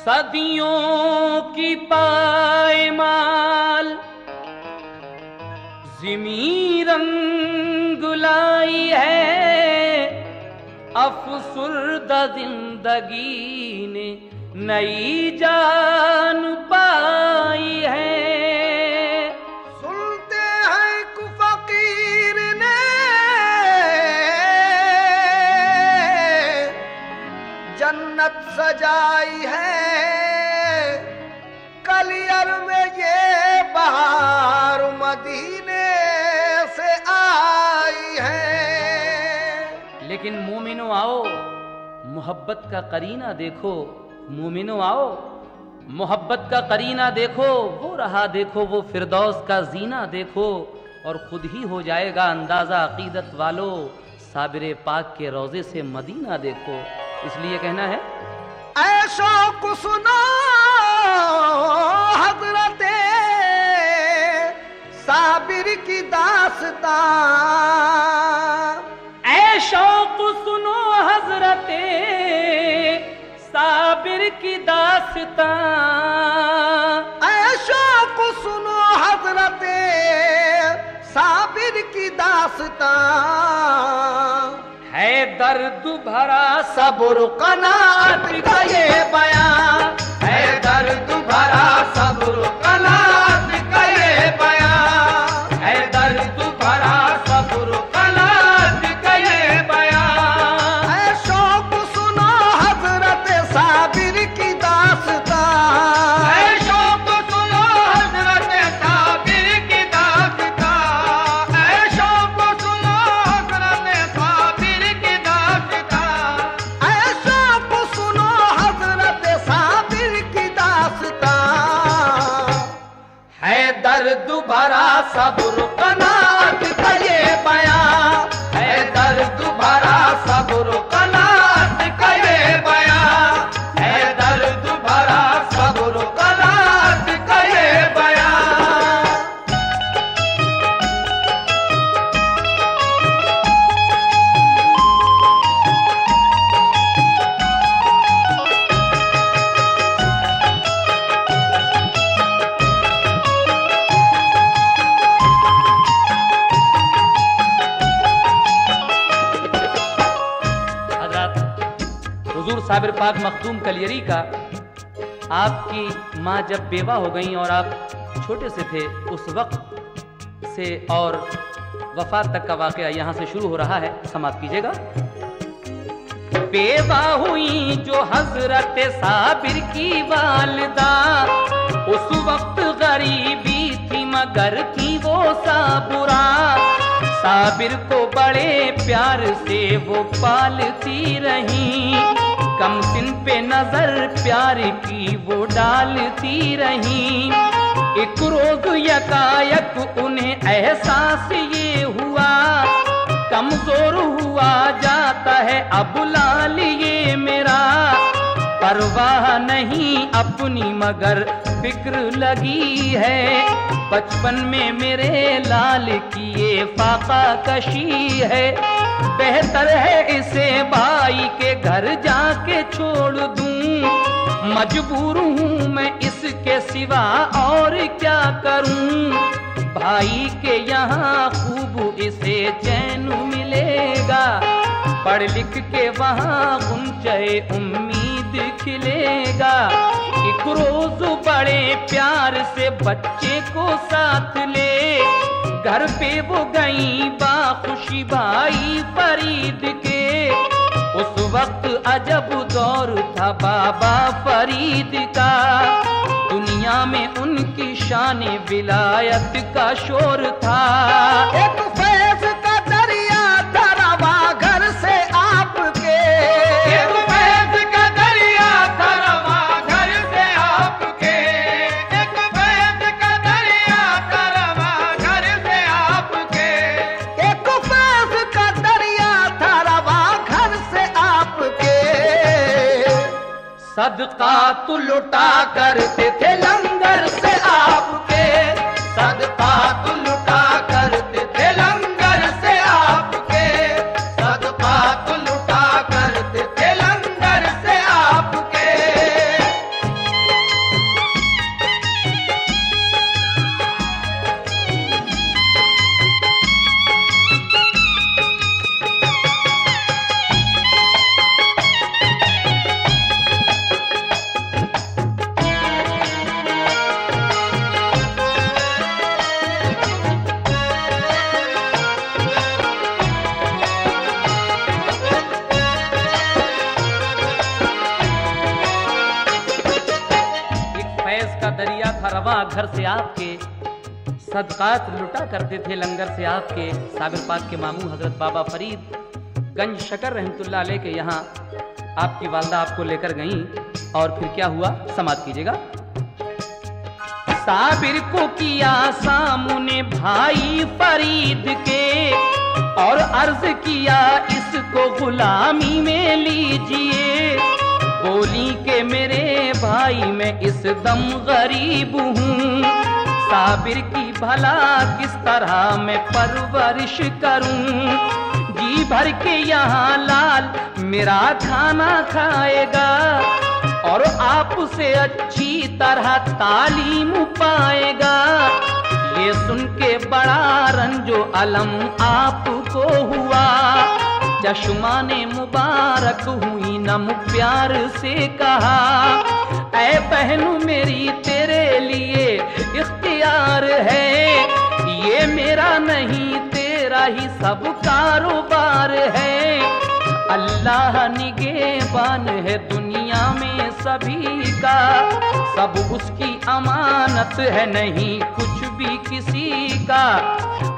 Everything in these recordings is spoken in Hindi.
सदियों की पायमाल ज़िमी रंग लाई है, अफसुर्दा जिंदगी ने नई जान पाई है। सुनते हैं कु फकीर ने जन्नत सजाई है, कलियर में ये बहार मदीने से आई है। लेकिन मोमिनो आओ, मोहब्बत का करीना देखो। मोमिनो आओ, मोहब्बत का करीना देखो। वो रहा देखो, वो फिरदौस का जीना देखो, और खुद ही हो जाएगा अंदाजा अकीदत वालों, साबिर पाक के रोजे से मदीना देखो। इसलिए कहना है, ऐशो को सुनो हजरते साबिर की दास्तां, ऐशो को सुनो हजरते साबिर की दास्तां, ऐशो को सुनो हजरते साबिर की दास्तां। है दर्द भरा सब्र कनात का ये बयां, है दर्द भरा सब्र कनात का ये बयां, है दर्द भरा सब्र कनात का ये बयां। ऐशो को सुनो हजरत साबिर की दास्तां, ऐशो को सुनो हजरत साबिर की दास्तां, ऐशो को सुनो हजरत साबिर की दास्तां, ऐशो को सुनो हजरत साबिर की दास्तां। है दर्द भरा सब्र कनात का ये बयां, है दर्द भरा सब्र कनात का ये बयां, है दर्द भरा सब्र कनात का ये बयां। हुजूर साबिर पाक मखदूम कलियरी का, आपकी माँ जब बेवा हो गई और आप छोटे से थे, उस वक्त से और वफात तक का वाकया यहाँ से शुरू हो रहा है, समाप्त कीजिएगा। बेवा हुई जो हजरत साबिर की वालिदा, उस वक्त गरीबी थी मगर थी वो साबुरा, साबिर को बड़े प्यार से वो पालती रही, कम सिन पे नजर प्यार की वो डालती रही। एक रोज यकायक उन्हें एहसास ये हुआ, कमजोर हुआ जाता है अब लाल ये मेरा, परवाह नहीं अपनी मगर फिक्र लगी है, बचपन में मेरे लाल की ये फाका कशी है, बेहतर है इसे भाई के घर जाके छोड़ दूं, मजबूर हूँ मैं इसके सिवा और क्या करूं, भाई के यहाँ खूब इसे चैन मिलेगा, पढ़ लिख के वहाँ गुंजे उम्मीद खिलेगा। एक रोज बड़े प्यार से बच्चे को साथ ले, घर पे वो गई बाखुशी भाई फरीद के, उस वक्त अजब दौर था बाबा फरीद का, दुनिया में उनकी शान विलायत का शोर था। एक फैज का दरिया था रवा सदका तो लुटा करते थे लंगर से आपके, सदका तो लुटा करते थे लंगर से आपके, सदका तो लुटा करते थे लंगर से आपके। दरिया था रवा घर से आपके, सदकात लुटा करते थे लंगर से आपके। साबिर पाक के मामू हजरत बाबा फरीद गंज शकर रहमतुल्लाह अलैह के यहाँ आपकी वालदा आपको लेकर गईं और फिर क्या हुआ समाप्त कीजिएगा। साबिर को किया सामने भाई फरीद के और अर्ज किया इसको गुलामी में लीजिए। बोली के मेरे भाई मैं इस दम गरीब हूँ, साबिर की भला किस तरह मैं परवरिश करूँ। जी भर के यहाँ लाल मेरा खाना खाएगा और आपसे अच्छी तरह तालीम पाएगा। ये सुन के बड़ा रंजो अलम आपको हुआ, चश्माने मुबारक हुई नम प्यार से कहा, ऐ बहनू मेरी तेरे लिए इख्तियार है, ये मेरा नहीं तेरा ही सब कारोबार है। अल्लाह निगहबान है दुनिया में सभी का, सब उसकी अमानत है नहीं कुछ भी किसी का।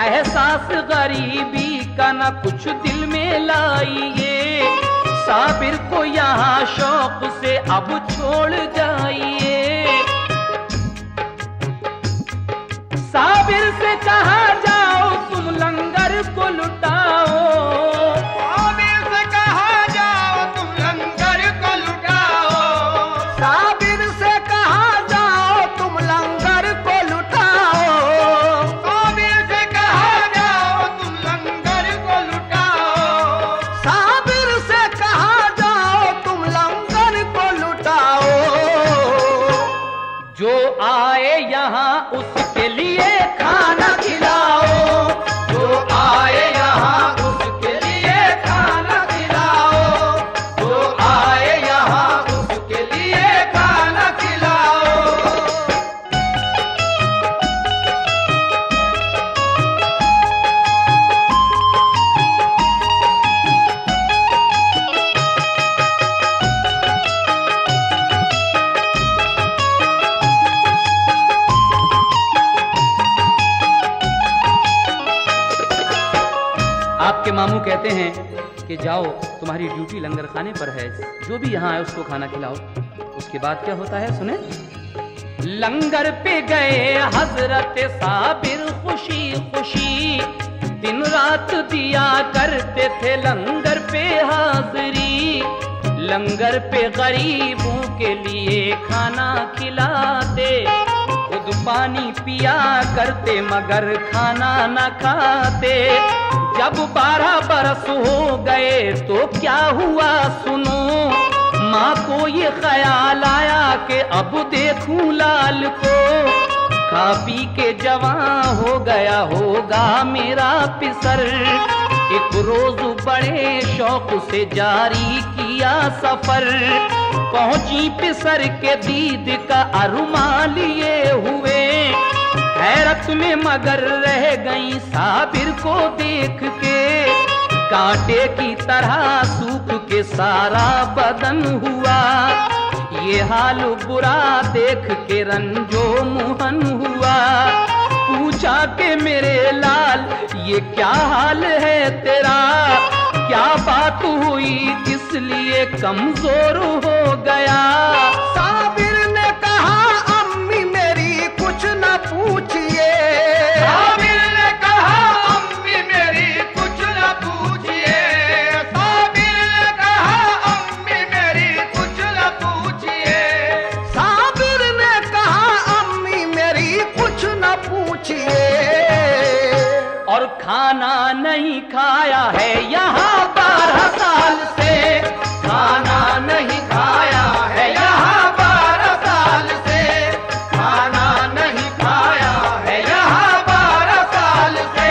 एहसास गरीबी का न कुछ दिल में लाइए, साबिर को यहाँ शौक से अब छोड़ जाइए। साबिर से कहा जाओ तुम लंगर को लुटाओ, साबिर से कहा जाओ तुम लंगर को लुटाओ, साबिर से कहा जाओ तुम लंगर को लुटाओ, साबिर से कहा जाओ तुम लंगर को लुटाओ, साबिर से कहा जाओ तुम लंगर को लुटाओ। जो आए यहाँ उसके लिए खाना खिलाओ, जो आए यहाँ उसके लिए खाना खिलाओ, जो आए यहाँ उसके लिए खाना खिलाओ। आपके मामू कहते हैं कि जाओ तुम्हारी ड्यूटी लंगर खाने पर है, जो भी यहाँ है उसको खाना खिलाओ। उसके बाद क्या होता है सुने। लंगर पे गए हजरत साबिर खुशी खुशी, दिन रात दिया करते थे लंगर पे हाजिरी। लंगर पे गरीबों के लिए खाना खिलाते, खुद पानी पिया करते मगर खाना न खाते। जब 12 बरस हो गए तो क्या हुआ सुनो, माँ को ये ख्याल आया कि अब देखूं लाल को, खा पी के जवां हो गया होगा मेरा पिसर। एक रोज बड़े शौक से जारी किया सफर, पहुंची पिसर के दीद का अरमान लिए हुए। हैरत में मगर रह गई साबिर को देख के, कांटे की तरह सूख के सारा बदन हुआ। ये हाल बुरा देख के रंजो मुहन हुआ, पूछा कि मेरे लाल ये क्या हाल है तेरा, क्या बात हुई किस लिए कमजोर हो गया। साबिर ने कहा अम्मी मेरी कुछ न पूछिए, साबिर ने कहा अम्मी मेरी कुछ न पूछिए, साबिर ने कहा अम्मी मेरी कुछ न पूछिए। खाना नहीं खाया है यहाँ 12 साल से, खाना नहीं खाया है यहाँ 12 साल से, खाना नहीं खाया है यहाँ 12 साल से।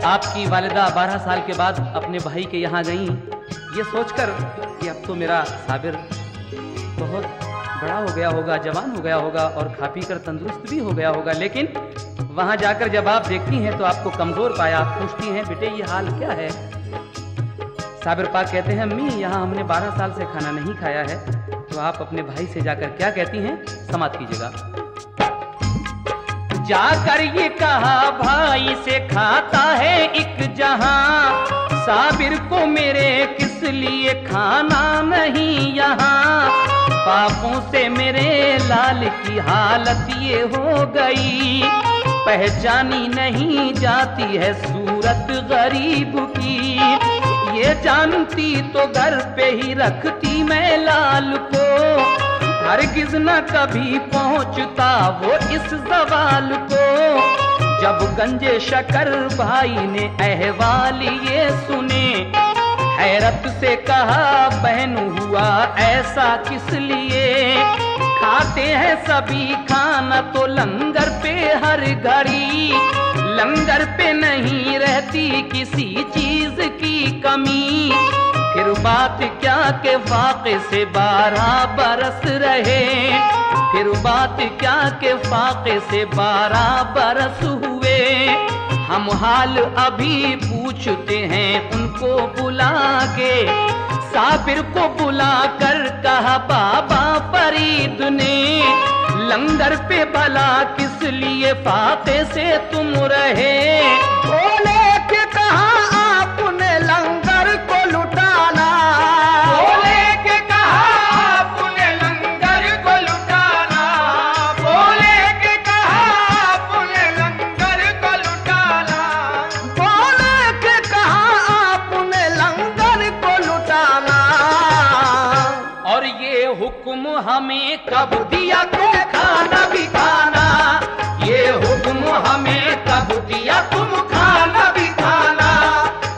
आपकी वालिदा 12 साल के बाद अपने भाई के यहाँ गईं, ये सोचकर कि अब तो मेरा साबिर बहुत बड़ा हो गया होगा, जवान हो गया होगा और खा पी कर तंदुरुस्त भी हो गया होगा। लेकिन वहाँ जाकर जब आप देखती हैं तो आपको कमज़ोर पाया। आप पूछती हैं, बेटे ये हाल क्या है? साबिर पाक कहते हैं, अम्मी यहाँ हमने 12 साल से खाना नहीं खाया है। तो आप अपने भाई से जाकर क्या कहती हैं, समाप्त कीजिएगा। जाकर ये कहा भाई से, खाता है एक जहां, साबिर को मेरे किस लिए खाना नहीं यहाँ। पापों से मेरे लाल की हालत ये हो गई, पहचानी नहीं जाती है सूरत गरीब की। ये जानती तो घर पे ही रखती मैं लाल को, हरगिज न कभी पहुंचता वो इस सवाल को। जब गंजे शकर भाई ने अहवाल ये सुने, हैरत से कहा बहन हुआ ऐसा किस लिए। खाते हैं सभी खाना तो लंगर पे हर घड़ी, लंगर पे नहीं रहती किसी चीज की कमी। फिर बात क्या के फाके से 12 बरस रहे, फिर बात क्या के फाके से 12 बरस हुए। हम हाल अभी पूछते हैं उनको बुला के, साबिर को बुला कर कहा बाबा फरीद ने, लंगर पे भला किस लिए फाके से तुम रहे। बोले कि कहा आपने लंगर को लुटाना, बोले कि कहा आपने लंगर को लुटाना, बोले कि कहा आपने लंगर को लुटाना, बोले कि कहा आपने लंगर को लुटाना। और ये हुक्म हमें कब दिया तुम खाना भी खाना, ये हुक्म हमें कब दिया तुम खाना भी खाना,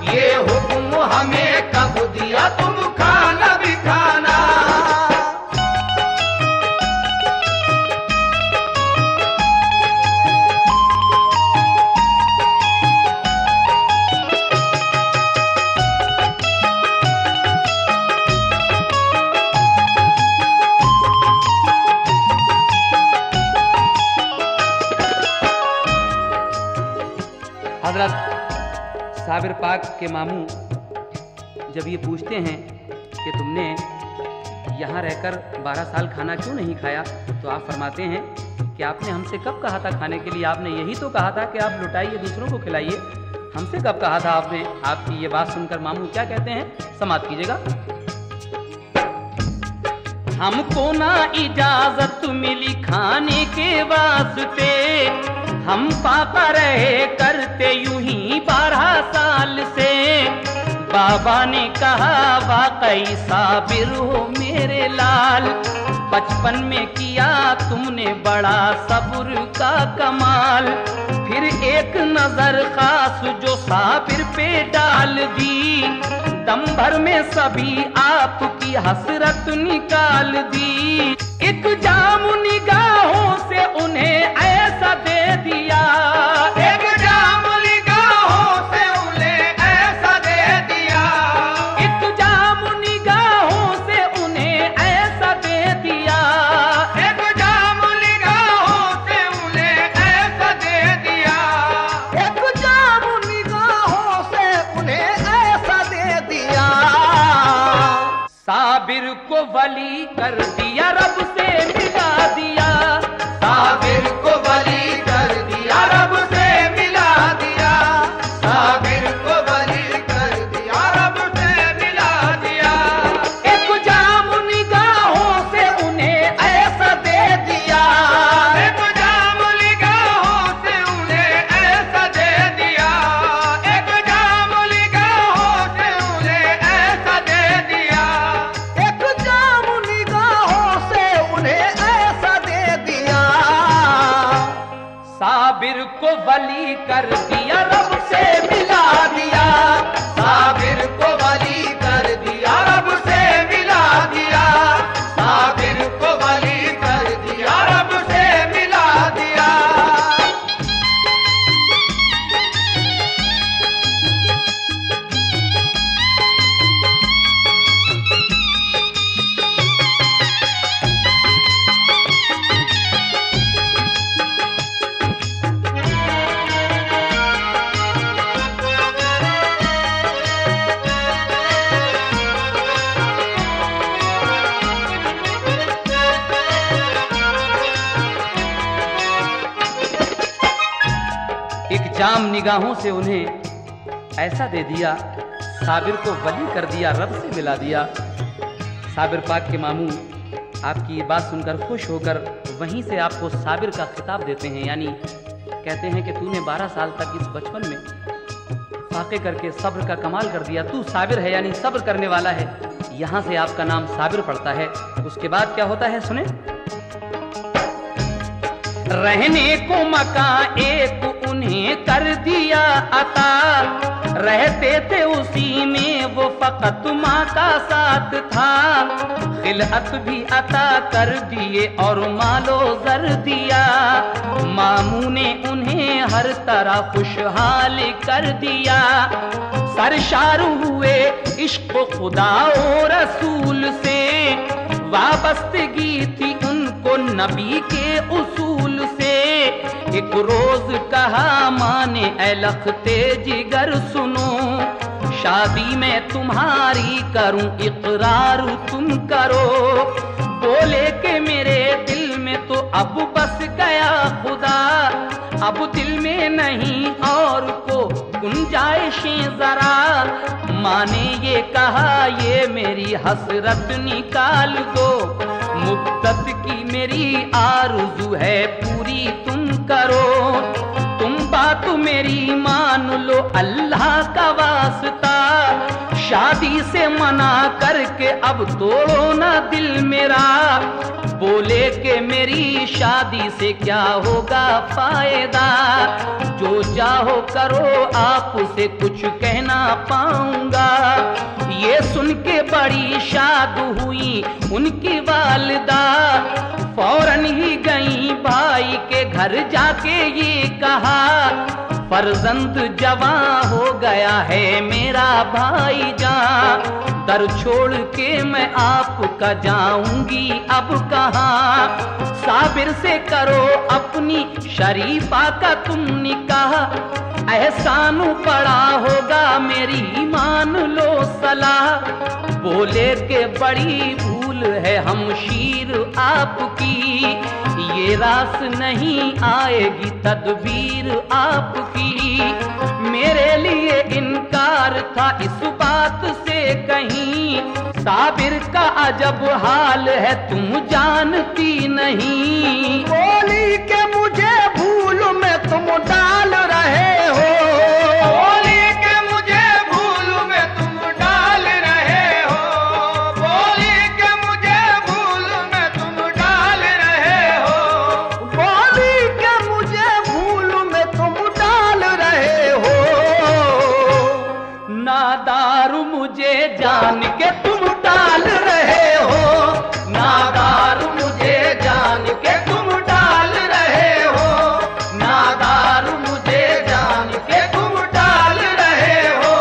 ये हुक्म हमें कब दिया तुम खाना भी खाना। हजरत साबिर पाक के मामू जब ये पूछते हैं कि तुमने यहाँ रहकर 12 साल खाना क्यों नहीं खाया, तो आप फरमाते हैं कि आपने हमसे कब कहा था खाने के लिए, आपने यही तो कहा था कि आप लुटाइए दूसरों को खिलाइए, हमसे कब कहा था आपने। आपकी ये बात सुनकर मामू क्या कहते हैं, समाप्त कीजिएगा। हमको ना इजाजत मिली खाने के वास्ते, हम पापा रहे करते यूं ही 12 साल से। बाबा ने कहा वाकई साबिर हो मेरे लाल, बचपन में किया तुमने बड़ा सब्र का कमाल। फिर एक नजर खास जो साबिर पे डाल दी, दम भर में सभी आपकी हसरत निकाल दी। एक जाम निगाहों से उन्हें ऐसा दे दिया, एक जाम निगाहों से उन्हें ऐसा दे दिया, एक जाम निगाहों से उन्हें ऐसा दे दिया, एक जाम निगाहों से उन्हें ऐसा दे दिया, एक जाम निगाहों से उन्हें ऐसा दे दिया। साबिर को वली कर दिया, रब से मिला दिया, साबिर को वली कर दिया, रब से मिला वली कर दिया, रब से मिला दिया। साबिर को वली कर दिया, रब से मिला दिया। साबिर को वली कर दिया, रब से मिला दिया। एक जाम निगाहों से उन्हें ऐसा दे दिया, साबिर को वली कर दिया, रब से मिला दिया। साबिर पाक के मामू आपकी ये बात सुनकर खुश होकर वहीं से आपको साबिर का खिताब देते हैं, यानी कहते हैं कि तूने 12 साल तक इस बचपन में फाके करके सब्र का कमाल कर दिया, तू साबिर है यानी सब्र करने वाला है। यहाँ से आपका नाम साबिर पड़ता है। उसके बाद क्या होता है सुने। रहने को मकान एक उन्हें कर दिया अता, रहते थे उसी में वो फकत माँ का साथ था। खिलअत भी अता कर दिए और मालो जर दिया, मामू ने उन्हें हर तरह खुशहाल कर दिया। सरशार हुए इश्क खुदा और रसूल से, वाबस्तगी थी उनको नबी के उसूल से। एक रोज कहा माने ऐ लखते जिगर सुनो, शादी में तुम्हारी करूं इकरार तुम करो। बोले के मेरे दिल में तो अब बस गया खुदा, अब दिल में नहीं और को गुंजाइशें जरा। माँ ने ये कहा ये मेरी हसरत निकाल दो, मुद्दत की मेरी आरज़ू है पूरी तुम करो। तुम बात मेरी मान लो अल्लाह का वास्ता, शादी से मना करके अब तोड़ो ना दिल मेरा। बोले कि मेरी शादी से क्या होगा फायदा, जो चाहो करो आपसे कुछ कहना पाऊंगा। ये सुन के बड़ी शाद हुई उनकी वालिदा, फौरन ही गई भाई के घर जाके ये कहा, फर्जंद जवां हो गया है मेरा भाईजान। दर छोड़ के मैं आपका जाऊंगी अब कहाँ। साबिर से करो अपनी शरीफा का तुम निकाह, एहसान पड़ा होगा मेरी मान लो सलाह। बोले के बड़ी भूल है हमशीर आपकी, ये रास नहीं आएगी तदबीर आपकी। मेरे लिए इनकार था इस बात से कहीं, साबिर का अजब हाल है तुम जानती नहीं। बोली के मुझे भूल में तुम डाल रहे हो, बोली के मुझे भूल में तुम डाल रहे हो, बोली के मुझे भूल में तुम डाल रहे हो, बोली के मुझे भूल में तुम डाल रहे हो। नादार मुझे जान के तुम डाल रहे हो, नादार मुझे जान के तुम डाल रहे हो, नादार मुझे जान के तुम डाल रहे हो।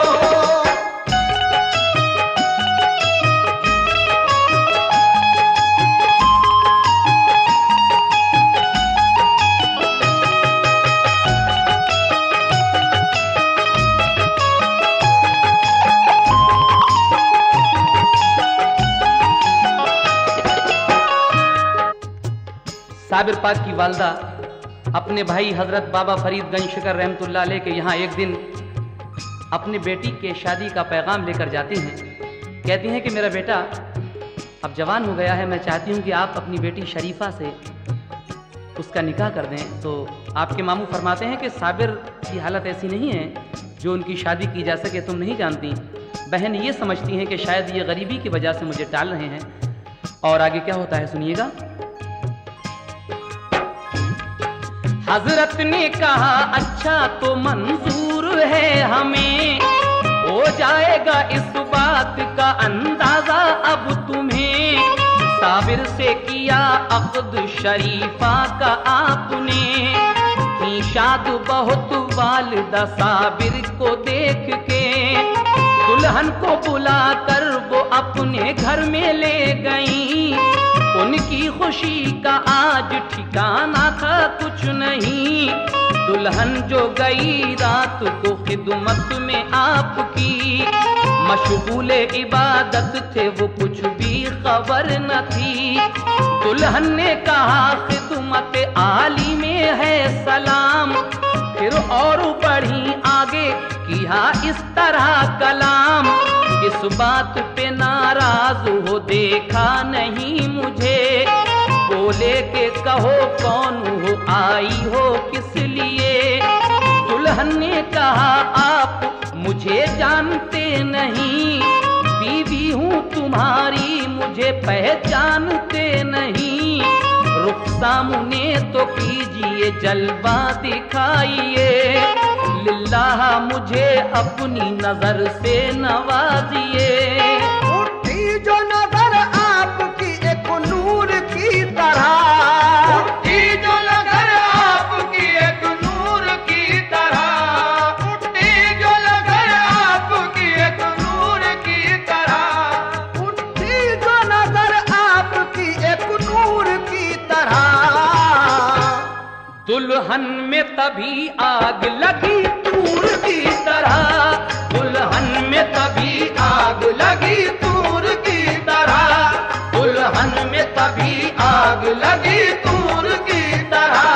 साबिर पाक की वालदा अपने भाई हजरत बाबा फरीद गंज शिकर रहमतुल्लाह अलैह के यहाँ एक दिन अपने बेटी के शादी का पैगाम लेकर जाती हैं। कहती हैं कि मेरा बेटा अब जवान हो गया है, मैं चाहती हूँ कि आप अपनी बेटी शरीफा से उसका निकाह कर दें। तो आपके मामू फरमाते हैं कि साबिर की हालत ऐसी नहीं है जो उनकी शादी की जा सके, तुम नहीं जानती। बहन ये समझती हैं कि शायद ये गरीबी की वजह से मुझे टाल रहे हैं। और आगे क्या होता है सुनिएगा। हजरत ने कहा अच्छा तो मंजूर है हमें, हो जाएगा इस बात का अंदाजा अब तुम्हें। साबिर से किया अक़्द शरीफा का आपने, की शाद बहुत वालिदा साबिर को देख के। दुल्हन को बुलाकर वो अपने घर में ले गई, उनकी खुशी का आज ठिकाना था कुछ नहीं। दुल्हन जो गई रात को खिदमत में आपकी, मशगूल इबादत थे वो कुछ भी खबर न थी। दुल्हन ने कहा खिदमत आली में है सलाम, फिर और बढ़ी आगे किया इस तरह कलाम। इस बात पे नाराज हो देखा नहीं मुझे, बोले के कहो कौन हो आई हो किस लिए। दुल्हन ने कहा आप मुझे जानते नहीं, बीवी हूँ तुम्हारी मुझे पहचानते नहीं। रुख सामने तो कीजिए जलवा दिखाइए, लिल्लाह मुझे अपनी नजर से नवाजिए। उठी जो नजर आपकी एक नूर की तरह, उठी जो नजर आपकी एक नूर की तरह, उठी जो नजर आपकी एक नूर की तरह, उठी जो नजर आपकी एक नूर की तरह। दुल्हन में तभी आग लगी तूर की तरह, दुल्हन में तभी आग लगी तूर की तरह, दुल्हन में तभी आग लगी तूर की तरह।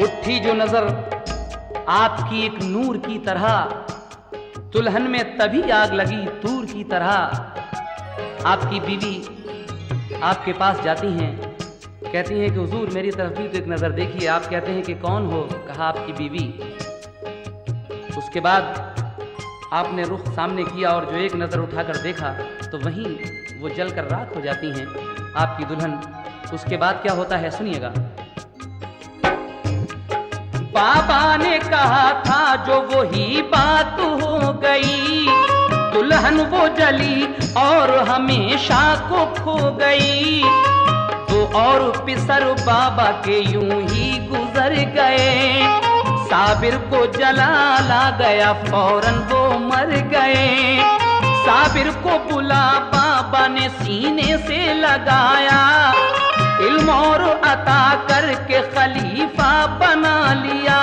उठी जो नजर आपकी एक नूर की तरह, दुल्हन में तभी आग लगी तूर की तरह। आपकी बीवी आपके पास जाती हैं, कहती हैं कि हुजूर मेरी तरफ भी तो एक नजर देखिए। आप कहते हैं कि कौन हो? कहा आपकी बीवी। उसके बाद आपने रुख सामने किया और जो एक नजर उठाकर देखा तो वहीं वो जलकर राख हो जाती हैं आपकी दुल्हन। उसके बाद क्या होता है सुनिएगा। बाबा ने कहा था जो वही बात हो गई, दुल्हन वो जली और हमेशा को खो गई। तो और पिसर बाबा के यूं ही गुजर गए, साबिर को जला ला गया फौरन वो मर गए। साबिर को बुला बाबा ने सीने से लगाया, इल्म और अता करके खलीफा बना लिया।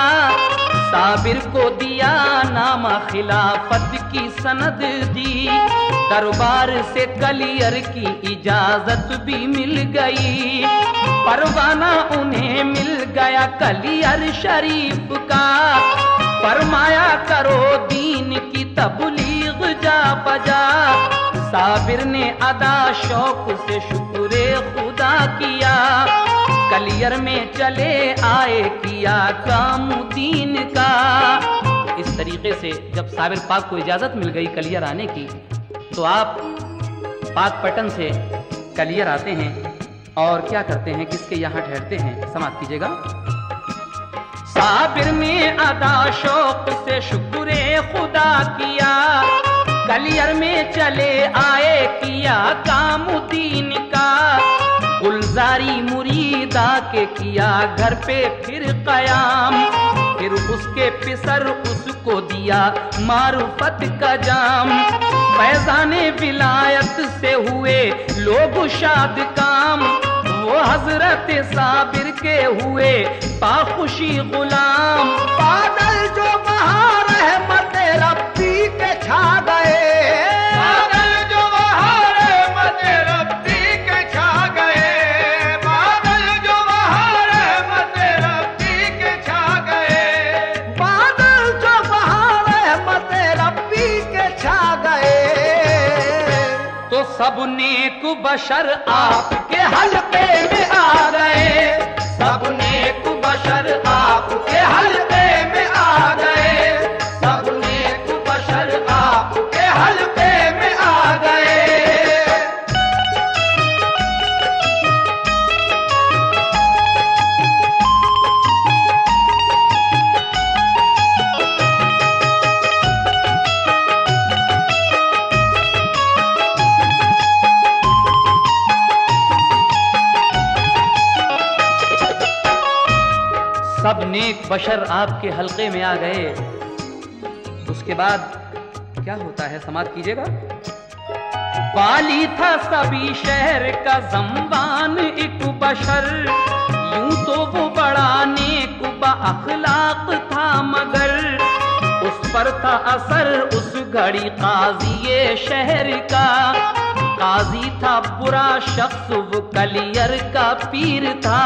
साबिर को दिया नामा खिलाफत की सनद दी, दरबार से कलियर की इजाजत भी मिल गई। परवाना उन्हें मिल गया कलियर शरीफ का, फरमाया करो दीन की तबलीग जा बजा। साबिर ने अदा शौक से शुक्रे खुदा किया, कलियर में चले आए किया काम दीन का। इस तरीके से जब साबिर पाक को इजाजत मिल गई कलियर आने की, तो आप पाक पटन से कलियर आते हैं और क्या करते हैं, किसके यहाँ ठहरते हैं, समाप्त कीजिएगा। साबिर ने अदा शौक से शुक्रे खुदा किया, कलियर में चले आए किया काम दीन का। गुलजारी मुरीदा के किया घर पे फिर कयाम, फिर उसके पिसर उसको दिया मारुफत का जाम। फैजाने विलायत से हुए लोग शाद काम, वो हजरत साबिर के हुए पाखुशी गुलाम। बादल जो बहा रहमत रब्बी के छा गए, बादल जो बहा रहमत रब्बी के छा गए, बादल सब नेक बशर आपके हल्के में आ गए, सब नेक बशर आपके हल्के में आ गए, सब नेक बशर आपके हल्के में आ गए। सब नेक बशर आपके हल्के में आ गए। उसके बाद क्या होता है, समाप्त कीजिएगा। वाली था सभी शहर का ज़म्बान एक बशर, यूं तो वो बड़ा नेक अखलाक था, मगर उस पर था असर उस घड़ी काज़ी शहर का। काजी था बुरा शख्स, वो कलियर का पीर था।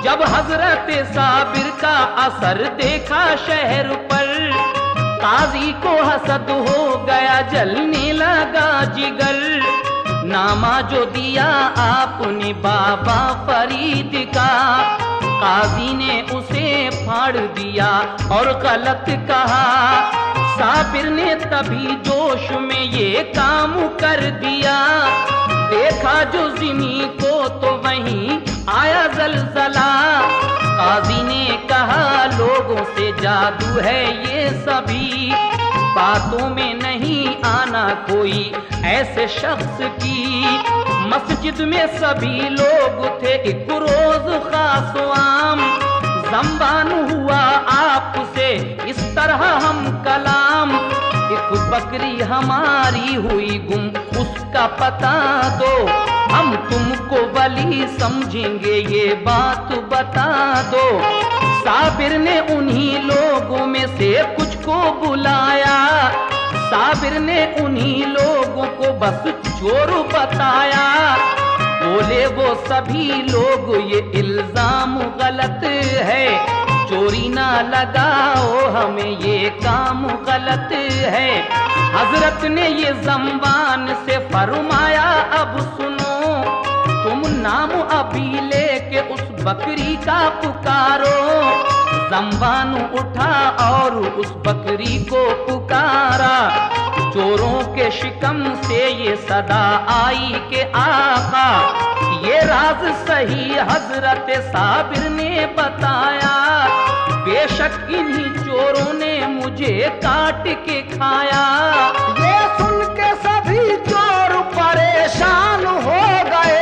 जब हजरत साबिर का असर देखा शहर पर, काजी को हसद हो गया, जलने लगा जिगर। नामा जो दिया आपने बाबा फरीद का, काजी ने उसे फाड़ दिया और गलत कहा। साबिर ने तभी जोश में ये काम कर दिया, देखा जो ज़मीं को तो वहीं आया जलजला। काजी ने कहा लोगों से जादू है ये सभी, बातों में नहीं आना कोई ऐसे शख्स की। मस्जिद में सभी लोग थे एक रोज खास आम, ज़म्बान हुआ आपसे इस तरह हम कलाम। एक बकरी हमारी हुई गुम, उसका पता दो, हम तुमको वली समझेंगे ये बात बता दो। साबिर ने उन्हीं लोगों में से कुछ को बुलाया, साबिर ने उन्हीं लोगों को बस चोर बताया। बोले वो सभी लोग ये इल्जाम गलत है, चोरी ना लगाओ हमें ये काम गलत है। हजरत ने ये ज़म्बान से फरमाया अब सुनो, तुम नाम अभी लेके उस बकरी का पुकारो। ज़म्बान उठा और उस बकरी को पुकारा, चोरों के शिकम से ये सदा आई के आका। ये राज सही हजरत साबिर ने बताया, बेशक इन्हीं चोरों ने मुझे काट के खाया। ये सुन के सभी चोर परेशान हो गए,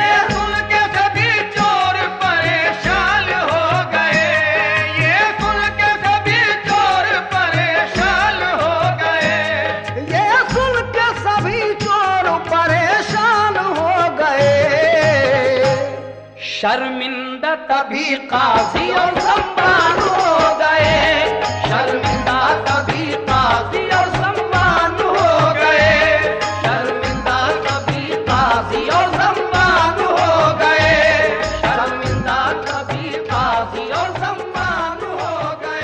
ये सुन के सभी चोर परेशान हो गए, ये सुन के सभी चोर परेशान हो गए, ये सुन के सभी चोर परेशान हो गए। शर्मिंदा तभी काजी और ज़म्बान हो गए, शर्मिंदा तभी काजी और ज़म्बान हो गए, शर्मिंदा तभी काजी और ज़म्बान हो गए, शर्मिंदा तभी काजी और ज़म्बान हो गए,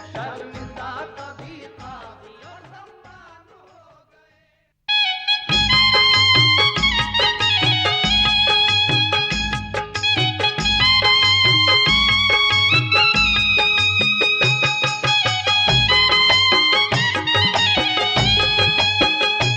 शर्मिंदा तभी काजी और ज़म्बान हो गए।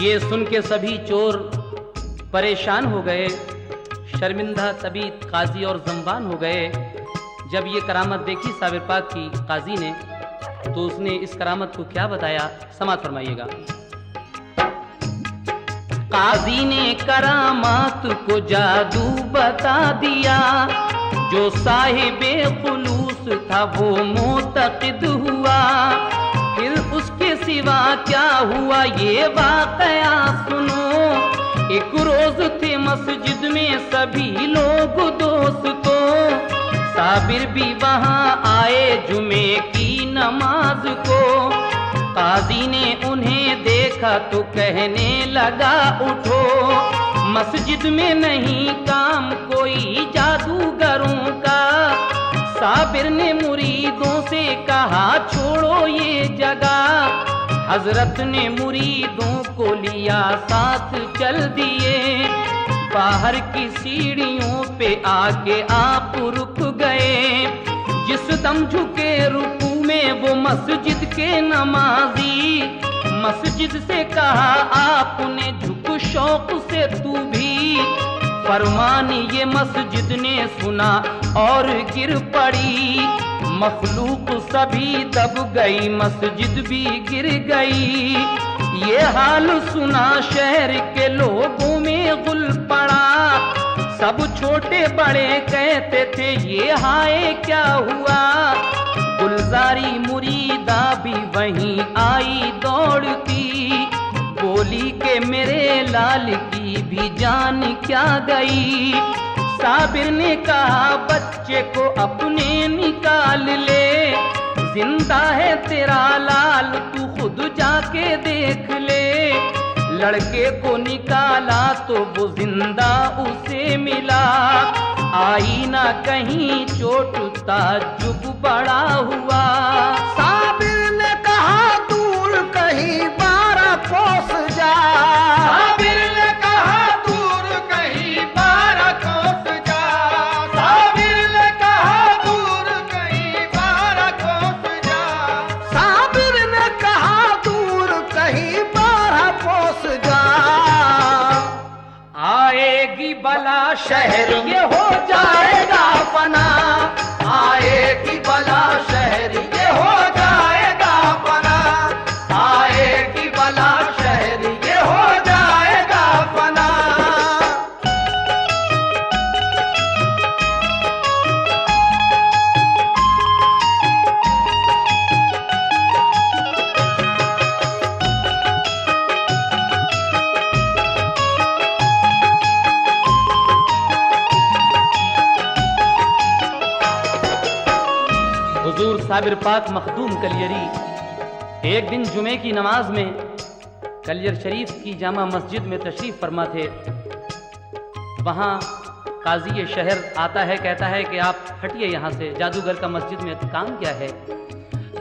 ये सुन के सभी चोर परेशान हो गए, शर्मिंदा तभी काजी और ज़म्बान हो गए। जब ये करामत देखी साबिर पाक की काजी ने, तो उसने इस करामत को क्या बताया, समात फरमाइएगा। काजी ने करामात को जादू बता दिया, जो साहिबे खुलूस था वो मोतक़िद हुआ। फिर उसके सिवा क्या हुआ ये वाक़या सुनो। एक रोज थे मस्जिद में सभी लोग दोस्तों, साबिर भी वहां आए जुमे की नमाज को। काजी ने उन्हें देखा तो कहने लगा उठो, मस्जिद में नहीं काम कोई जादूगरों का। साबिर ने मुरीदों से कहा छोड़ो ये जगह। हजरत ने मुरीदों को लिया साथ चल दिए। बाहर की सीढ़ियों पे आके आप रुक गए। जिस दम झुके रुकू में वो मस्जिद के नमाजी। मस्जिद से कहा आपने झुक शौक से तू भी। फरमान ये मस्जिद ने सुना और गिर पड़ी। मखलूक सभी दब गई, मस्जिद भी गिर गई। ये हाल सुना शहर के लोगों में गुल पड़ा। सब छोटे बड़े कहते थे ये हाय क्या हुआ। गुलजारी मुरीदा भी वहीं आई दौड़ती। बोली के मेरे लाल की भी जान क्या गई। साबिर ने कहा बच्चे को अपने निकाल ले। जिंदा है तेरा लाल तू खुद जाके देख ले। लड़के को निकाला तो वो जिंदा उसे मिला। आई ना कहीं चोट ताज्जुब बड़ा हुआ। साबिर ने कहा दूर कहीं 12 कोस जा। साबिर ने कहा दूर कहीं 12 कोस जा। साबिर ने कहा दूर कहीं 12 कोस जा। साबिर ने कहा दूर कहीं 12 कोस जा। आएगी बला शहर ये हो जाएगा फना। आएगी बला शहर ये हो जाएगा फना। आएगी बला शहर ये हो जाएगा फना। हुजूर साबिर पाक मखदूम कलियरी एक दिन जुमे की नमाज में कलियर शरीफ की जामा मस्जिद में तशरीफ फरमा थे। वहाँ काजी शहर आता है, कहता है कि आप हटिए यहाँ से, जादूगर का मस्जिद में काम क्या है।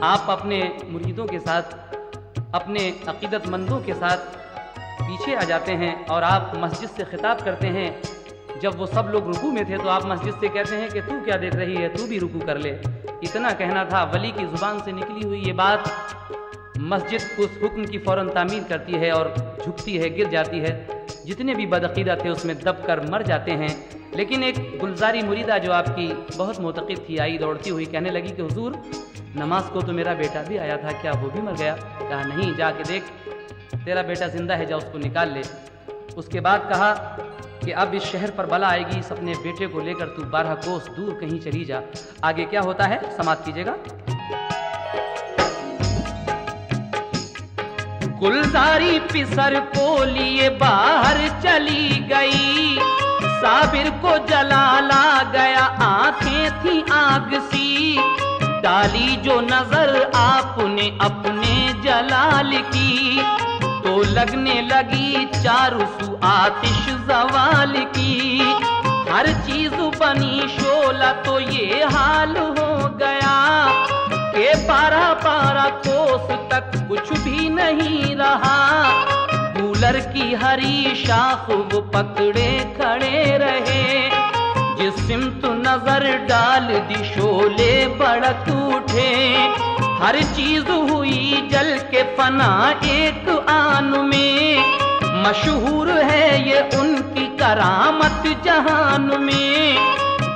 आप अपने मुरीदों के साथ, अपने अकीदतमंदों के साथ पीछे आ जाते हैं और आप मस्जिद से खिताब करते हैं। जब वो सब लोग रुकू में थे तो आप मस्जिद से कहते हैं कि तू क्या देख रही है, तू भी रुकू कर ले। इतना कहना था। वली की जुबान से निकली हुई ये बात मस्जिद उस हुक्म की फौरन तामील करती है और झुकती है, गिर जाती है। जितने भी बदअकीदा थे उसमें दब कर मर जाते हैं। लेकिन एक गुलजारी मुरीदा जो आपकी बहुत मोतक़िद थी, आई दौड़ती हुई कहने लगी कि हुजूर नमाज को तो मेरा बेटा भी आया था, क्या वो भी मर गया? कहा नहीं, जाके देख तेरा बेटा जिंदा है, जा उसको निकाल ले। उसके बाद कहा कि अब इस शहर पर बला आएगी, इस अपने बेटे को लेकर तू 12 कोस दूर कहीं चली जा। आगे क्या होता है समाप्त कीजिएगा। गुलजारी पिसर को लिए बाहर चली गई। साबिर को जलाला गया, आंखें थी आग सी। डाली जो नजर आपने अपने जलाल की, तो लगने लगी चारों सू आतिश जवाल की। हर चीज बनी शोला तो ये हाल हो गया कि 12 कोस तक कुछ भी नहीं रहा। कूलर की हरी शाख वो पकड़े खड़े रहे। जिस सिमत नजर डाल दी शोले भड़क उठे। हर चीज हुई जल के फना एक आन में। मशहूर है ये उनकी करामत जहान में।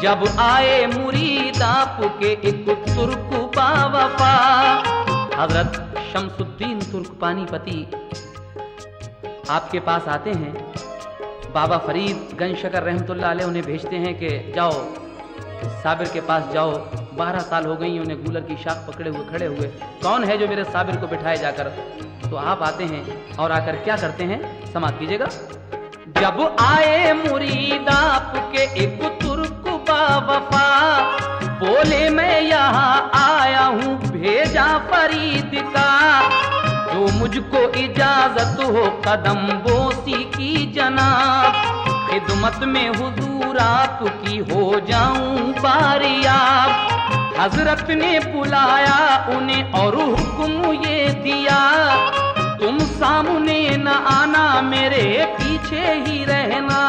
जब आए मुरीद आपके एक तुर्क बावफा, हजरत शमसुद्दीन तुर्क पानीपती आपके पास आते हैं। बाबा फरीद गंज शकर रहमतुल्लाह अलैह उन्हें भेजते हैं कि जाओ साबिर के पास जाओ। 12 साल हो गई उन्हें गूलर की शाख पकड़े हुए खड़े हुए। कौन है जो मेरे साबिर को बिठाए जाकर? तो आप आते हैं और आकर क्या करते हैं समाप्त कीजिएगा। जब आए मुरीद आपके एक तुर्क बावफा, बोले मैं यहाँ आया हूँ भेजा फरीद का। मुझको इजाजत हो कदम बोसी की जनाब, खिदमत में हुजूर आपकी हो जाऊं बारियाब। हजरत ने बुलाया उन्हें और हुक्म ये दिया, तुम सामने न आना मेरे पीछे ही रहना।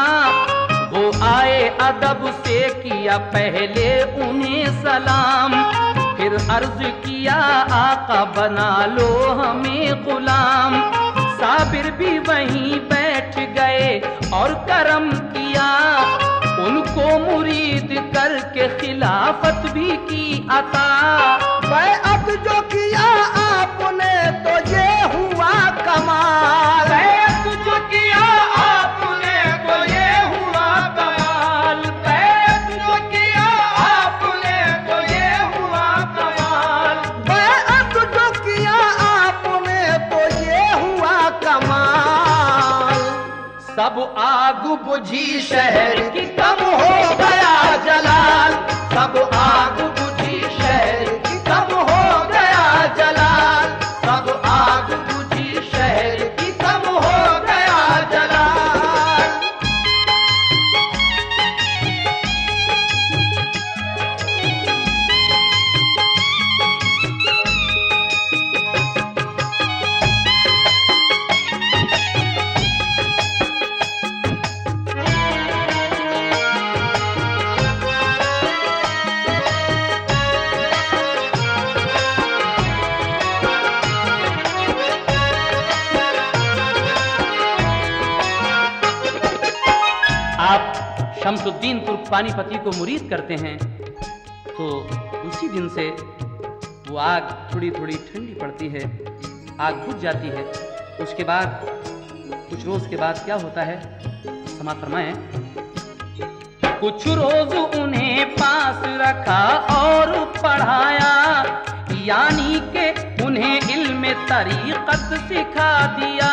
वो आए अदब से किया पहले उन्हें सलाम, फिर अर्ज किया आका बना लो हमें गुलाम। साबिर भी वहीं बैठ गए और करम किया, उनको मुरीद करके खिलाफत भी की अता। बैअत जो किया आपने तो ये हुआ कमाल, बैअत जो किया आपने तो ये हुआ कमाल, बैअत जो किया आपने तो ये हुआ कमाल। बैअत जो किया आपने तो ये हुआ कमाल। सब आग बुझी शहर की कम हो गया जलाल, सब आग बुझी शहर की कम हो गया जलाल, सब आग बुझी शहर की कम हो गया जलाल। आप शमसुद्दीन तुर्क पानीपती को मुरीद करते हैं तो उसी दिन से वो आग थोड़ी थोड़ी ठंडी पड़ती है, आग बुझ जाती है। उसके बाद कुछ रोज के बाद क्या होता है, समाप्त फरमाएं। कुछ रोज उन्हें पास रखा और पढ़ाया, यानी के उन्हें इल्म तरीक़त सिखा दिया।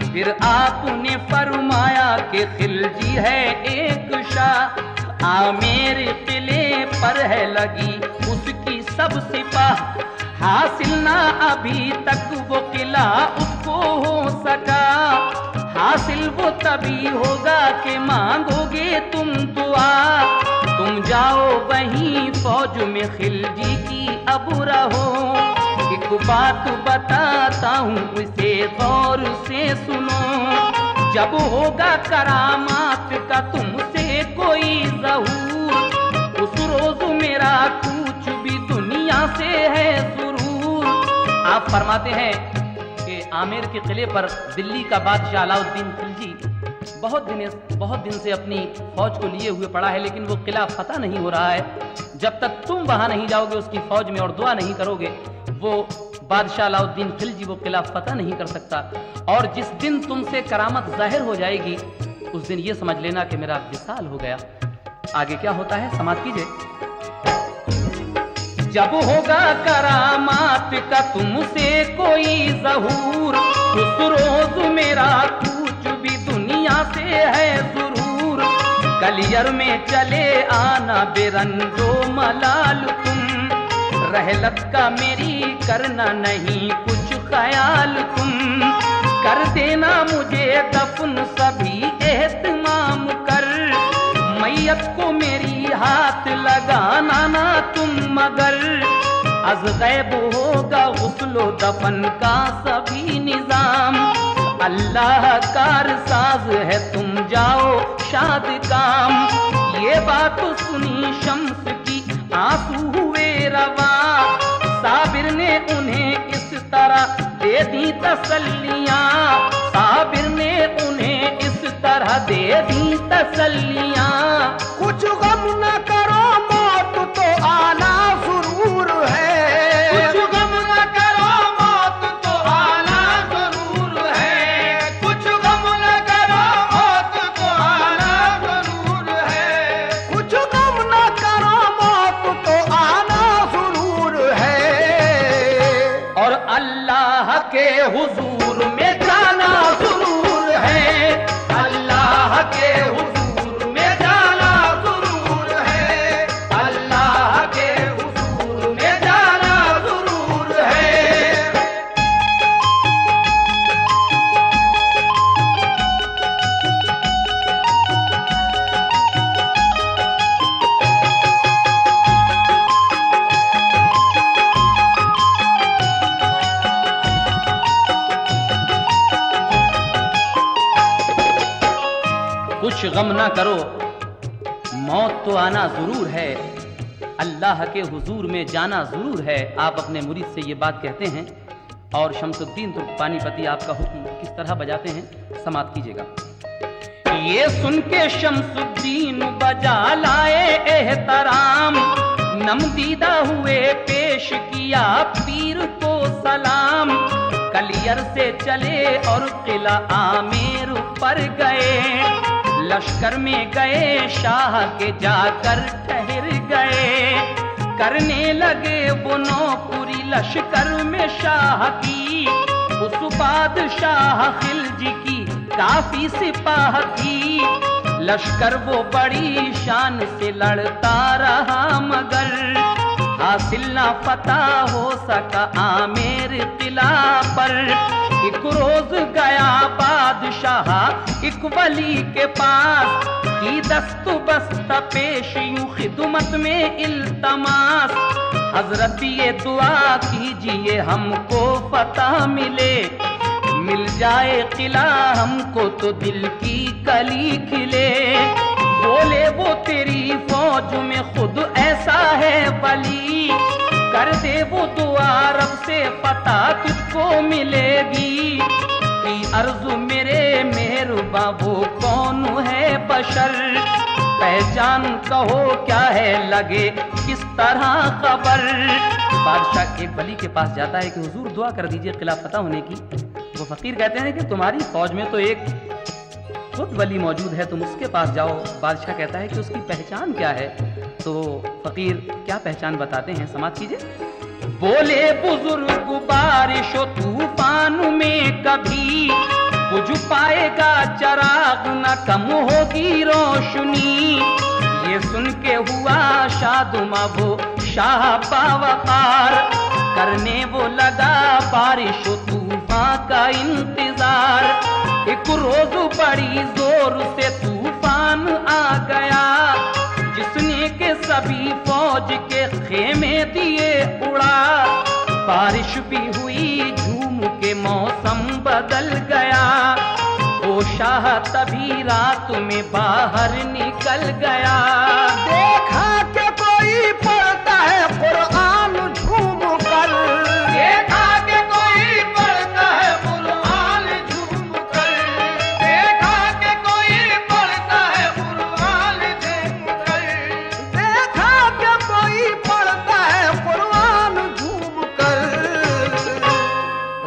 फिर आपने फरमाया कि खिलजी है एक शाह, आमेर किले पर है लगी उसकी सब सिपाह। हासिल ना अभी तक वो किला उसको हो सका, हासिल वो तभी होगा कि मांगोगे तुम दुआ। तुम जाओ वहीं फौज में खिलजी की अब रहो, एक बात बताता हूँ उसे गौर से सुनो। जब होगा करामात का तुमसे कोई ज़हूर, उस रोज मेरा कुछ भी दुनिया से है जरूर। आप फरमाते हैं कि आमेर के किले पर दिल्ली का बादशाह अलाउद्दीन खिलजी बहुत दिन से अपनी फौज को लिए हुए पड़ा है, लेकिन वो किला फतह नहीं हो रहा है। जब तक तुम वहां नहीं जाओगे उसकी फौज में और दुआ नहीं करोगे, वो बादशाह अलाउद्दीन खिलजी वो किला फतह नहीं कर सकता। और जिस दिन तुमसे करामत जाहिर हो जाएगी उस दिन ये समझ लेना कि मेरा विसाल हो गया। आगे क्या होता है, समाप्त कीजिए। जब होगा करामात का तुमसे कोई ज़हूर, उस रोज मेरा कुछ भी दुनिया से है जरूर। कलियर में चले आना बेरंजो मलाल तुम, रहलत का मेरी करना नहीं कुछ ख्याल तुम। कर देना मुझे दफन सभी एहतमाम कर, मैयत को मेरी हाथ लगाना ना तुम मगर। अज गैब होगा गुस्लो दफन का सभी निजाम, अल्लाह कारसाज है तुम जाओ शाद काम। ये बात सुनी शम्स की आंसू हुए रवा, साबिर ने उन्हें इस तरह दे दी तसल्लियां, साबिर ने उन्हें इस तरह दे दी तसल्लियां। कुछ गम न करो मौत तो आना जरूर है, कुछ गम न करो मौत तो आना जरूर है, कुछ गम न करो मौत तो आना जरूर है, कुछ गम न करो मौत तो आना जरूर है। और अल्लाह के हुजूर में जाना जरूर है, अल्लाह के हुजूर में जाना जरूर है, अल्लाह के हुजूर में जाना जरूर है। गम ना करो, मौत तो आना जरूर है, अल्लाह के हुजूर में जाना जरूर है। आप अपने मुरीद से ये बात कहते हैं और शमसुद्दीन तुर्क पानीपती आपका हुक्म किस तरह बजाते हैं, समाप्त कीजिएगा। ये सुन के शमसुद्दीन बजा लाए एहतराम, नमदीदा हुए पेश किया पीर को सलाम। कलियर से चले और किला आमेर पर गए, लश्कर में गए शाह के जाकर ठहर गए। करने लगे वो नौकरी लश्कर में शाह की, उस बादशाह खिलजी की काफी सिपाह थी। लश्कर वो बड़ी शान से लड़ता रहा मगर हासिल ना फतह हो सका आमेर किला पर। एक रोज गया बादशाह एक वली के पास, की दस्तु बस्त पेश यूं खिदमत में इल्तमास। हजरत ये दुआ कीजिए हमको फतह मिले, मिल जाए किला हमको तो दिल की कली खिले। बोले वो तेरी फौज में खुद ऐसा है वली, कर दे वो दुआ रब से फतह तुझको मिलेगी। की अर्जु मेरे मेहरबा वो कौन है बशर, पहचान कहो क्या है लगे किस तरह खबर। बादशाह एक वली के पास जाता है कि हुजूर दुआ कर दीजिए किला फतह होने की। वो फकीर कहते हैं कि तुम्हारी फौज में तो एक खुद वली मौजूद है, तुम उसके पास जाओ। बादशाह कहता है कि उसकी पहचान क्या है, तो फकीर क्या पहचान बताते हैं, समाप्त कीजिए। बोले बुजुर्ग बारिश तूफान में कभी बुझ पाएगा चराग, न कम होगी रोशनी। ये सुन के हुआ शादुमा वो शाह बावकार, करने वो लगा बारिश तूफान का इंतजार। एक रोज बड़ी जोर से तूफान आ गया, जिसने के सभी फौज के खेमे दिए उड़ा। बारिश भी हुई झूम के मौसम बदल गया, वो शाह तभी रात में बाहर निकल गया। देखा कि कोई पढ़ता है कुरान झूम कर, देखा कि कोई पढ़ता है कुरान झूम कर, देखा कि कोई पढ़ता है कुरान झूम कर, देखा कि कोई पढ़ता है कुरान झूम कर।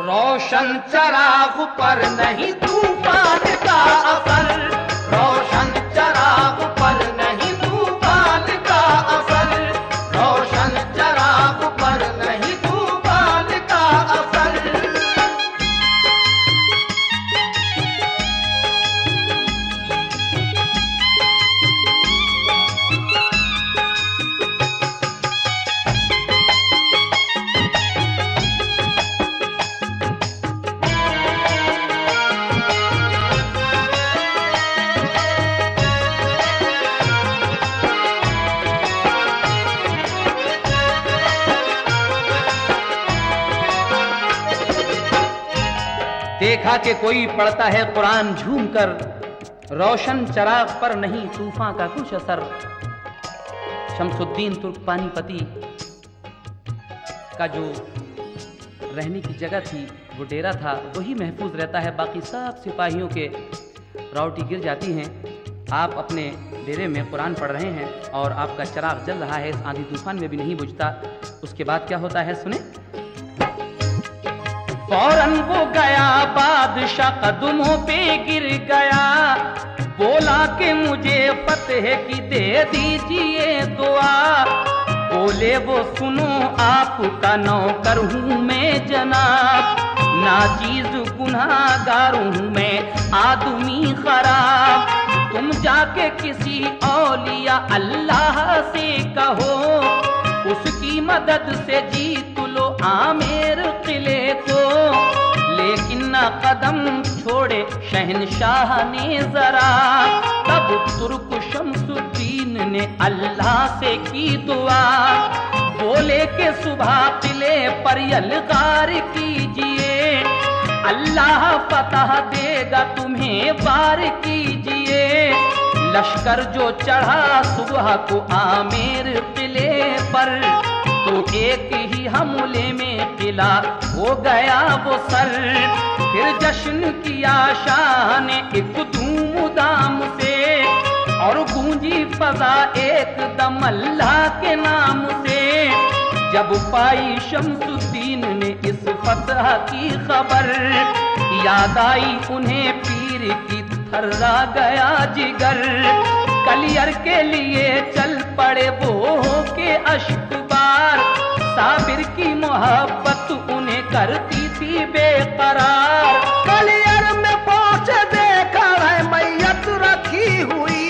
रोशन चराग पर नहीं तूफान का असर, रोशन चराग पर नहीं तूफान का असर, रोशन चराग पर नहीं तूफान का असर। देखा कि कोई पढ़ता है कुरान झूम कर, रोशन चराग पर नहीं तूफान का कुछ असर। शमसुद्दीन तुर्क पानीपती का जो रहने की जगह थी, वो डेरा था, वही महफूज रहता है। बाकी सब सिपाहियों के रावटी गिर जाती हैं। आप अपने डेरे में कुरान पढ़ रहे हैं और आपका चराग जल रहा है, इस आंधी तूफान में भी नहीं बुझता। उसके बाद क्या होता है सुने। फौरन वो गया बादशाह कदमों पे गिर गया, बोला कि मुझे फतेह की दे दीजिए दुआ। बोले वो सुनो आपका नौकर हूँ मैं जनाब, नाचीज गुनाहगार हूँ मैं आदमी खराब। तुम जाके किसी औलिया अल्लाह से कहो, उसकी मदद से जीत लो आमेर किले को। लेकिन न कदम छोड़े शहनशाह ने जरा, तब तुर्क शमसुद्दीन ने अल्लाह से की दुआ। बोले के सुबह किले पर यलगार कीजिए, अल्लाह फतह देगा तुम्हें वार कीजिए। लश्कर जो चढ़ा सुबह को आमेर किले पर, तो एक ही हमले में किला हो गया वो सर। फिर जश्न किया शाह ने एक धूम दाम से, और गूंजी फजा एकदम अल्लाह के नाम से। जब पाई शम्सुद्दीन ने इस फतह की खबर, याद आई उन्हें पीर की थर्रा गया जिगर। कलियर के लिए चल पड़े वो के अश्कबार, साबिर की मोहब्बत उन्हें करती थी बेकरार। कलियर में पहुंचे देखा है मैयत रखी हुई,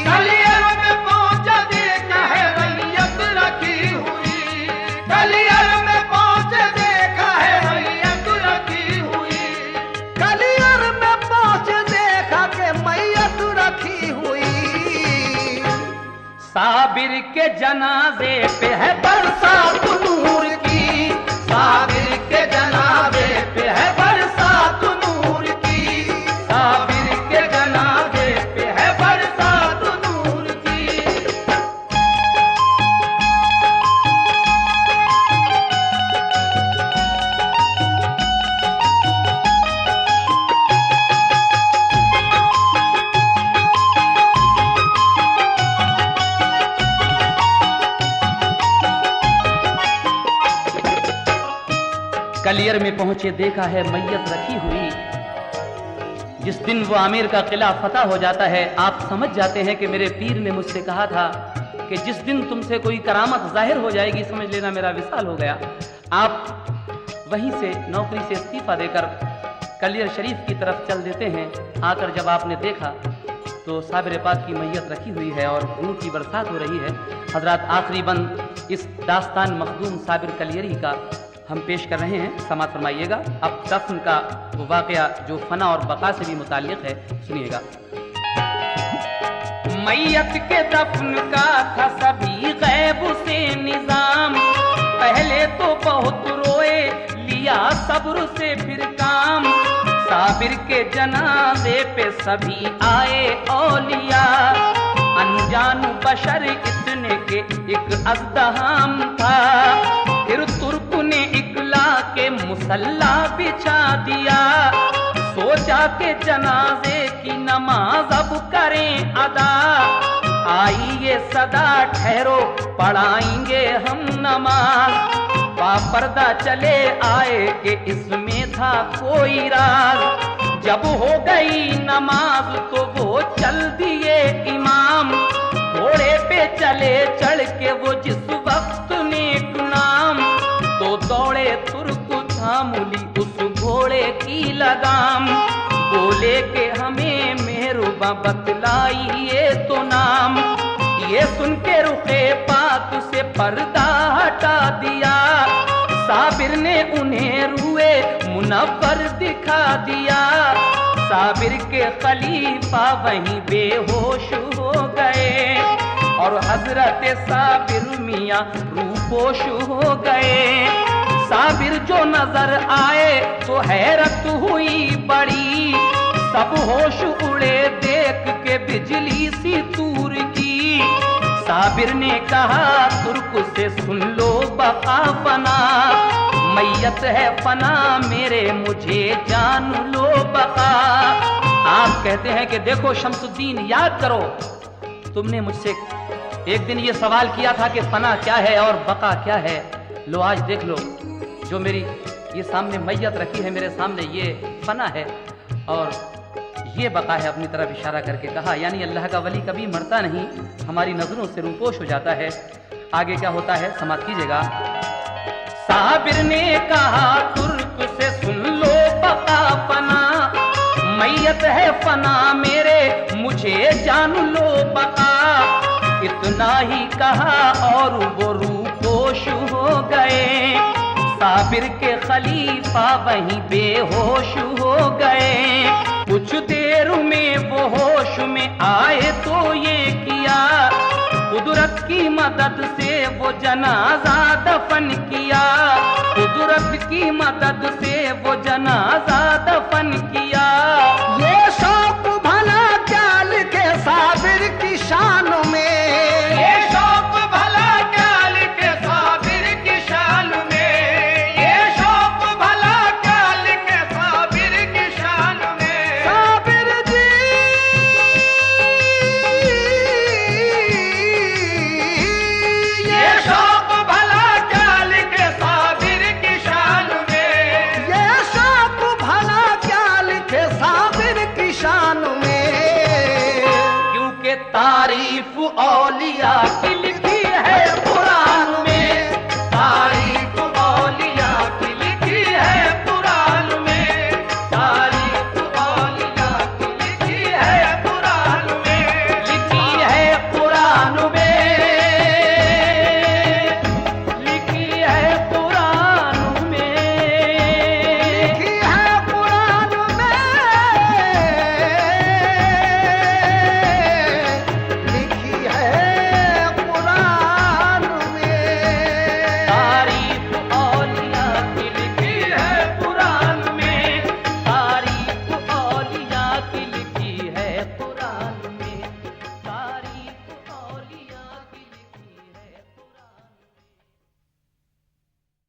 कलियर में पहुंचे देखा है मैयत रखी हुई, कलियर में पहुंचे देखा है मैयत रखी हुई, कलियर में पहुंचे देखा के मैयत रखी हुई। साबिर के जनाजे पे है बरसात नूर की, साबिर के जनाजे पे है बरसात नूर की, साबिर के जनाजे पे है बरसात नूर की। कलियर में पहुंचे देखा है मैयत रखी हुई। जिस दिन वो आमिर का किला फतह हो जाता है, आप समझ जाते हैं कि मेरे पीर ने मुझसे कहा था कि जिस दिन तुमसे कोई करामत जाहिर हो जाएगी, समझ लेना मेरा विसाल हो गया। आप वहीं से नौकरी से इस्तीफा देकर कलियर शरीफ की तरफ चल देते हैं। आकर जब आपने देखा तो साबिर पाक की मैयत रखी हुई है और नूर की बरसात हो रही है। हजरात, आखिरी बंद इस दास्तान मखदूम साबिर कलियरी का हम पेश कर रहे हैं, समाअत फरमाइएगा। अब दफन का वो वाकया जो फना और बका से भी मुताल्लिक है, सुनिएगा। मैयत के दफन का था सभी गैब से निजाम, पहले तो बहुत रोए, लिया सब्र से फिर काम। साबिर के जनाजे पे सभी आए औलिया, अनजान बशर इतने के एक अज़दहाम था। फिर तुर्क ने इकला के मुसल्ला बिछा दिया, सोचा के जनाजे की नमाज अब करें अदा। आई ये सदा ठहरो पढ़ाएंगे हम नमाज, बापर्दा चले आए कि इसमें था कोई राज। जब हो गई नमाज तो वो चल दिए इमाम, घोड़े पे चले चढ़ के वो जिस वक्त नेक नाम। तो दौड़े तुर्क थामुली उस घोड़े की लगाम, बोले के हमें मेहरुबा बतलाइए तो नाम। ये सुन के रुखे पाक से पर्दा हटा दिया, साबिर ने उन्हें रुए मुनव्वर दिखा दिया। साबिर के खलीफा वहीं बेहोश हो गए, और हजरत साबिर मियां रूपोश हो गए। साबिर जो नजर आए तो हैरत हुई बड़ी, सब होश उड़े देख के बिजली सी तूर की। साबिर ने कहा तुर्क से सुन लो बका फना, मैयत है फना मेरे मुझे जान लो बका। आप कहते हैं कि देखो शम्सुद्दीन, याद करो तुमने मुझसे एक दिन ये सवाल किया था कि फना क्या है और बका क्या है। लो आज देख लो, जो मेरी ये सामने मैयत रखी है मेरे सामने, ये फना है और ये बका है। अपनी तरफ इशारा करके कहा, यानी अल्लाह का वली कभी मरता नहीं, हमारी नजरों से रूपोश हो जाता है। आगे क्या होता है समाप्त कीजिएगा। साबिर ने कहा तुर्क से सुन लो बका फना, मैयत है फना मेरे मुझे जान लो बका। इतना ही कहा और वो रूपोश हो गए, साबिर के खलीफा वहीं बेहोश हो गए। कुछ देर में वो होश में आए तो ये किया, कुदरत की मदद से वो जनाजा दफन किया। कुदरत की मदद से वो जनाजा दफन किया। ये